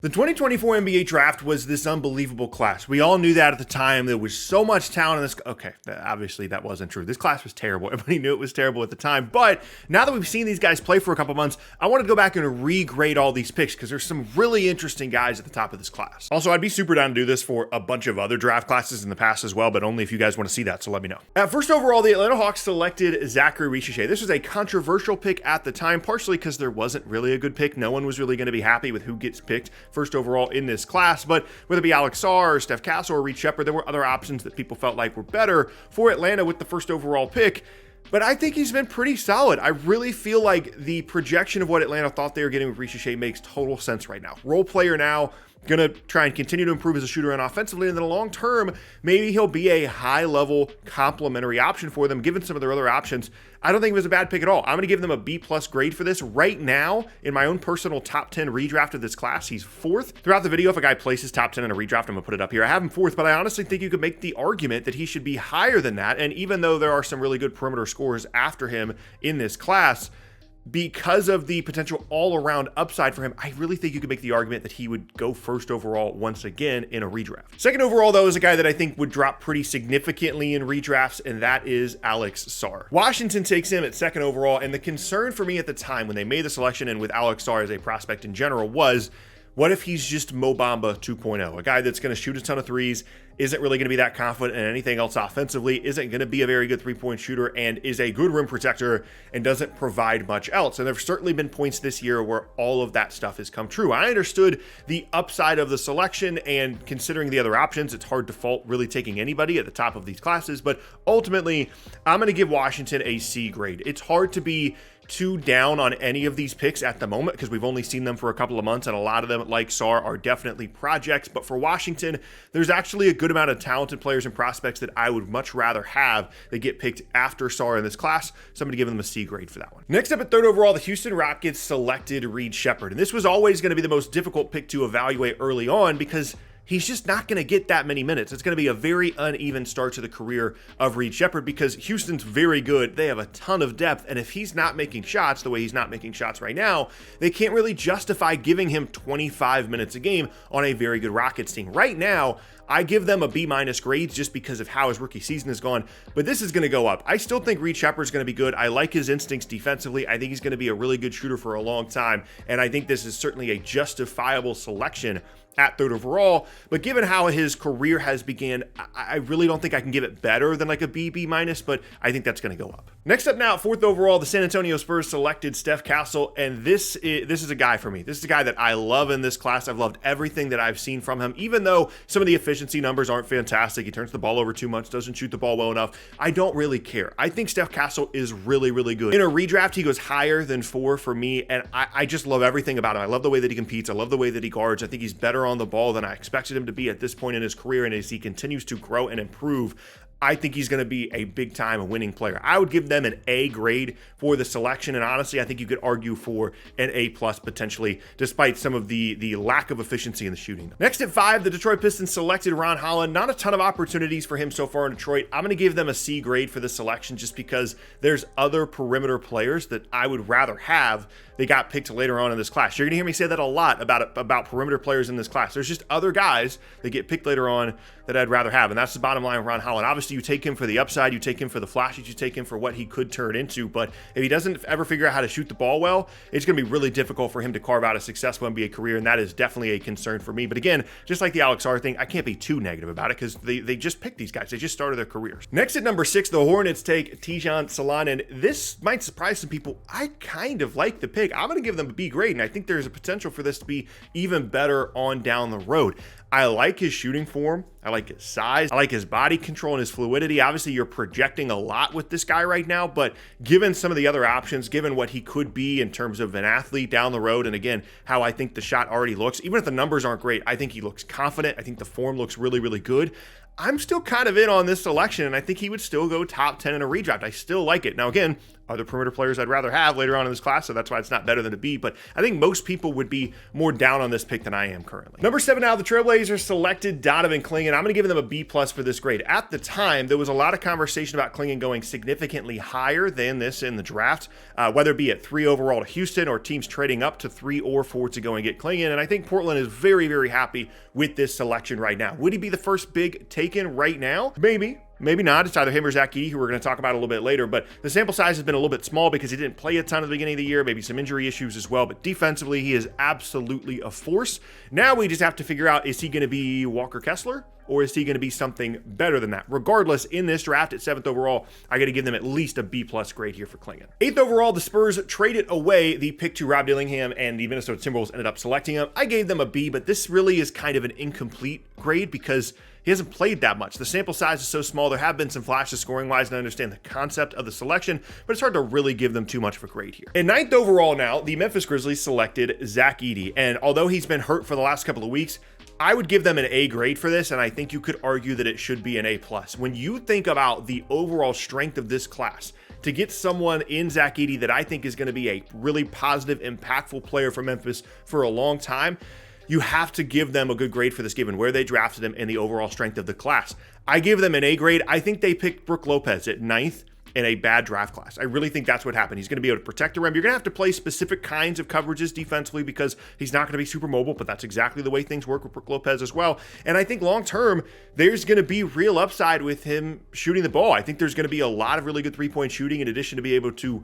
The 2024 NBA draft was this unbelievable class. We all knew that at the time. There was so much talent in this. Okay, obviously that wasn't true. This class was terrible. Everybody knew it was terrible at the time. But now that we've seen these guys play for a couple months, I want to go back and regrade all these picks because there's some really interesting guys at the top of this class. Also, I'd be super down to do this for a bunch of other draft classes in the past as well, but only if you guys want to see that, so let me know. At first overall, the Atlanta Hawks selected Zachary Richer. This was a controversial pick at the time, partially because there wasn't really a good pick. No one was really going to be happy with who gets picked first overall in this class, but whether it be Alex Sarr or Steph Castle or Reed Shepard, there were other options that people felt like were better for Atlanta with the first overall pick. But I think he's been pretty solid. I really feel like the projection of what Atlanta thought they were getting with Richer makes total sense right now. Role player now, gonna try and continue to improve as a shooter and offensively, and in the long term, maybe he'll be a high-level complementary option for them, given some of their other options. I don't think it was a bad pick at all. I'm gonna give them a B+ grade for this. Right now, in my own personal top 10 redraft of this class, he's 4th. Throughout the video, if a guy places top 10 in a redraft, I'm gonna put it up here. I have him 4th, but I honestly think you could make the argument that he should be higher than that, and even though there are some really good perimeter scorers after him in this class, because of the potential all-around upside for him, I really think you could make the argument that he would go first overall once again in a redraft. Second overall, though, is a guy that I think would drop pretty significantly in redrafts, and that is Alex Sarr. Washington takes him at second overall, and the concern for me at the time when they made the selection and with Alex Sarr as a prospect in general was, what if he's just Mo Bamba 2.0? A guy that's going to shoot a ton of threes, isn't really going to be that confident in anything else offensively, isn't going to be a very good three-point shooter, and is a good rim protector and doesn't provide much else. And there've certainly been points this year where all of that stuff has come true. I understood the upside of the selection, and considering the other options, it's hard to fault really taking anybody at the top of these classes, but ultimately, I'm going to give Washington a C grade. It's hard to be too down on any of these picks at the moment because we've only seen them for a couple of months, and a lot of them, like Sarr, are definitely projects. But for Washington, there's actually a good amount of talented players and prospects that I would much rather have that get picked after Sarr in this class, so I'm going to give them a C grade for that one. Next up at third overall, the Houston Rockets selected Reed Shepard, and this was always going to be the most difficult pick to evaluate early on because he's just not going to get that many minutes. It's going to be a very uneven start to the career of Reed Shepard because Houston's very good. They have a ton of depth, and if he's not making shots the way he's not making shots right now, they can't really justify giving him 25 minutes a game on a very good Rockets team. Right now, I give them a B- grades just because of how his rookie season has gone, but this is going to go up. I still think Reed Shepard's going to be good. I like his instincts defensively. I think he's going to be a really good shooter for a long time, and I think this is certainly a justifiable selection at third overall. But given how his career has began, I really don't think I can give it better than like a B, B-, but I think that's going to go up. Next up now, fourth overall, the San Antonio Spurs selected Steph Castle, and this is a guy for me. This is a guy that I love in this class. I've loved everything that I've seen from him, even though some of the efficiency numbers aren't fantastic. He turns the ball over too much, doesn't shoot the ball well enough. I don't really care. I think Steph Castle is really, really good. In a redraft, he goes higher than 4 for me, and I just love everything about him. I love the way that he competes. I love the way that he guards. I think he's better on the ball than I expected him to be at this point in his career, and as he continues to grow and improve, I think he's going to be a big-time winning player. I would give them an A grade for the selection, and honestly, I think you could argue for an A+ potentially, despite some of the lack of efficiency in the shooting. Next at 5, the Detroit Pistons selected Ron Holland. Not a ton of opportunities for him so far in Detroit. I'm going to give them a C grade for the selection just because there's other perimeter players that I would rather have. They got picked later on in this class. You're going to hear me say that a lot about perimeter players in this class. There's just other guys that get picked later on that I'd rather have, and that's the bottom line of Ron Holland. Obviously, you take him for the upside, you take him for the flashes, you take him for what he could turn into, but if he doesn't ever figure out how to shoot the ball well, it's going to be really difficult for him to carve out a successful NBA career, and that is definitely a concern for me. But again, just like the Alex Sarr thing, I can't be too negative about it because they just picked these guys. They just started their careers. Next at number 6, the Hornets take Salaun, and this might surprise some people. I kind of like the pick. I'm going to give them a B grade, and I think there's a potential for this to be even better on down the road. I like his shooting form. I like his size. I like his body control and his fluidity. Obviously, you're projecting a lot with this guy right now, but given some of the other options, given what he could be in terms of an athlete down the road, and again, how I think the shot already looks, even if the numbers aren't great, I think he looks confident. I think the form looks really, really good. I'm still kind of in on this selection, and I think he would still go top 10 in a redraft. I still like it. Now, again, other perimeter players I'd rather have later on in this class, so that's why it's not better than a B, but I think most people would be more down on this pick than I am currently. Number 7 now, the Trailblazers selected Dillingham and Clingan. I'm going to give them a B+ for this grade. At the time, there was a lot of conversation about Clingan going significantly higher than this in the draft, whether it be at 3 overall to Houston or teams trading up to 3 or 4 to go and get Clingan, and I think Portland is very, very happy with this selection right now. Would he be the first big taken right now? Maybe. Maybe not. It's either him or Zach Edey, who we're going to talk about a little bit later, but the sample size has been a little bit small because he didn't play a ton at the beginning of the year, maybe some injury issues as well, but defensively, he is absolutely a force. Now we just have to figure out, is he going to be Walker Kessler, or is he going to be something better than that? Regardless, in this draft at 7th overall, I got to give them at least a B+ grade here for Clingan. 8th overall, the Spurs traded away the pick to Rob Dillingham, and the Minnesota Timberwolves ended up selecting him. I gave them a B, but this really is kind of an incomplete grade because he hasn't played that much. The sample size is so small. There have been some flashes scoring-wise, and I understand the concept of the selection, but it's hard to really give them too much of a grade here. In 9th overall now, the Memphis Grizzlies selected Zach Edey, and although he's been hurt for the last couple of weeks, I would give them an A grade for this, and I think you could argue that it should be an A+. When you think about the overall strength of this class, to get someone in Zach Edey that I think is going to be a really positive, impactful player for Memphis for a long time, you have to give them a good grade for this given where they drafted him and the overall strength of the class. I give them an A grade. I think they picked Brook Lopez at 9th in a bad draft class. I really think that's what happened. He's going to be able to protect the rim. You're going to have to play specific kinds of coverages defensively because he's not going to be super mobile, but that's exactly the way things work with Brook Lopez as well. And I think long term, there's going to be real upside with him shooting the ball. I think there's going to be a lot of really good three-point shooting in addition to be able to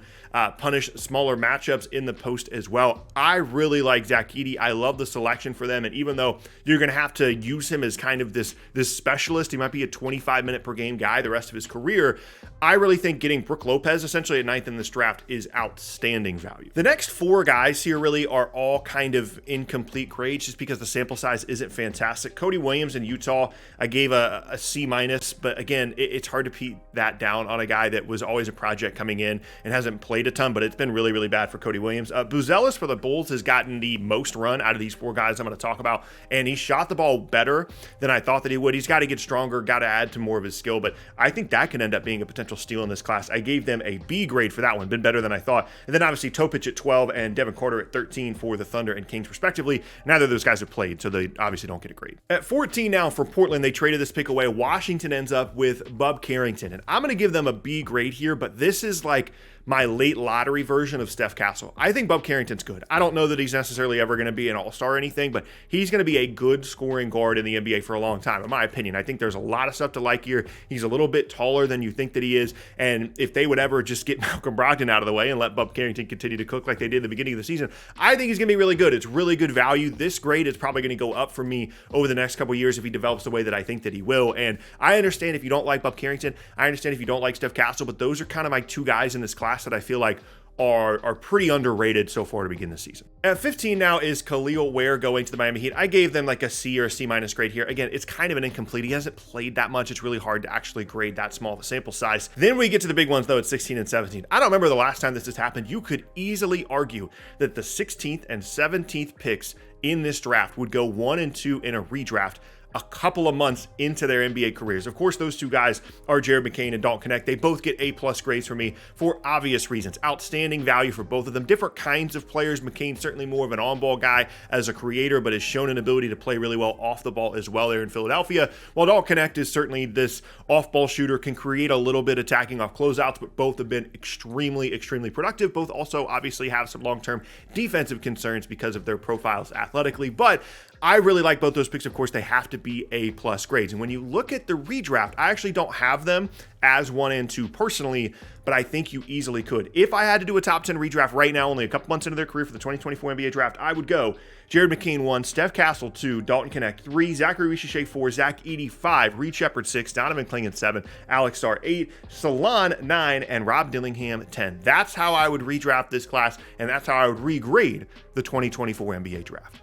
punish smaller matchups in the post as well. I really like Zach Edey. I love the selection for them. And even though you're going to have to use him as kind of this specialist, he might be a 25-minute per game guy the rest of his career, I really think getting Brook Lopez essentially at 9th in this draft is outstanding value. The next 4 guys here really are all kind of incomplete grades just because the sample size isn't fantastic. Cody Williams in Utah, I gave a C-, but again, it's hard to beat that down on a guy that was always a project coming in and hasn't played a ton, but it's been really, really bad for Cody Williams. Buzelis for the Bulls has gotten the most run out of these 4 guys I'm going to talk about, and he shot the ball better than I thought that he would. He's got to get stronger, got to add to more of his skill, but I think that can end up being a potential steal in this class. I gave them a B grade for that one, been better than I thought. And then obviously Topic at 12 and Devin Carter at 13 for the Thunder and Kings respectively. Neither of those guys have played, so they obviously don't get a grade. At 14 now for Portland, they traded this pick away. Washington ends up with Bub Carrington, and I'm going to give them a B grade here, but this is like my late lottery version of Steph Castle. I think Bub Carrington's good. I don't know that he's necessarily ever going to be an all-star or anything, but he's going to be a good scoring guard in the NBA for a long time, in my opinion. I think there's a lot of stuff to like here. He's a little bit taller than you think that he is, and if they would ever just get Malcolm Brogdon out of the way and let Bub Carrington continue to cook like they did at the beginning of the season, I think he's going to be really good. It's really good value. This grade is probably going to go up for me over the next couple of years if he develops the way that I think that he will, and I understand if you don't like Bub Carrington, I understand if you don't like Steph Castle, but those are kind of my 2 guys in this class that I feel like are pretty underrated so far to begin the season. At 15 now is Khalil Ware going to the Miami Heat. I gave them like a C or a C- grade here. Again, it's kind of an incomplete. He hasn't played that much. It's really hard to actually grade that small of a sample size. Then we get to the big ones though at 16 and 17. I don't remember the last time this has happened. You could easily argue that the 16th and 17th picks in this draft would go 1 and 2 in a redraft a couple of months into their NBA careers. Of course, those 2 guys are Jared McCain and Dalton Knecht. They both get A+ grades for me for obvious reasons. Outstanding value for both of them. Different kinds of players. McCain certainly more of an on-ball guy as a creator, but has shown an ability to play really well off the ball as well there in Philadelphia. While Dalton Knecht is certainly this off-ball shooter, can create a little bit attacking off closeouts, but both have been extremely, extremely productive. Both also obviously have some long-term defensive concerns because of their profiles athletically, but I really like both those picks. Of course, they have to be A+ grades. And when you look at the redraft, I actually don't have them as 1 and 2 personally, but I think you easily could. If I had to do a top 10 redraft right now, only a couple months into their career for the 2024 NBA draft, I would go Jared McCain 1, Steph Castle 2, Dalton Knecht 3, Zachary Richer 4, Zach Edey 5, Reed Shepard 6, Donovan Clingan 7, Alex Sarr 8, Salaun 9, and Rob Dillingham 10. That's how I would redraft this class, and that's how I would regrade the 2024 NBA draft.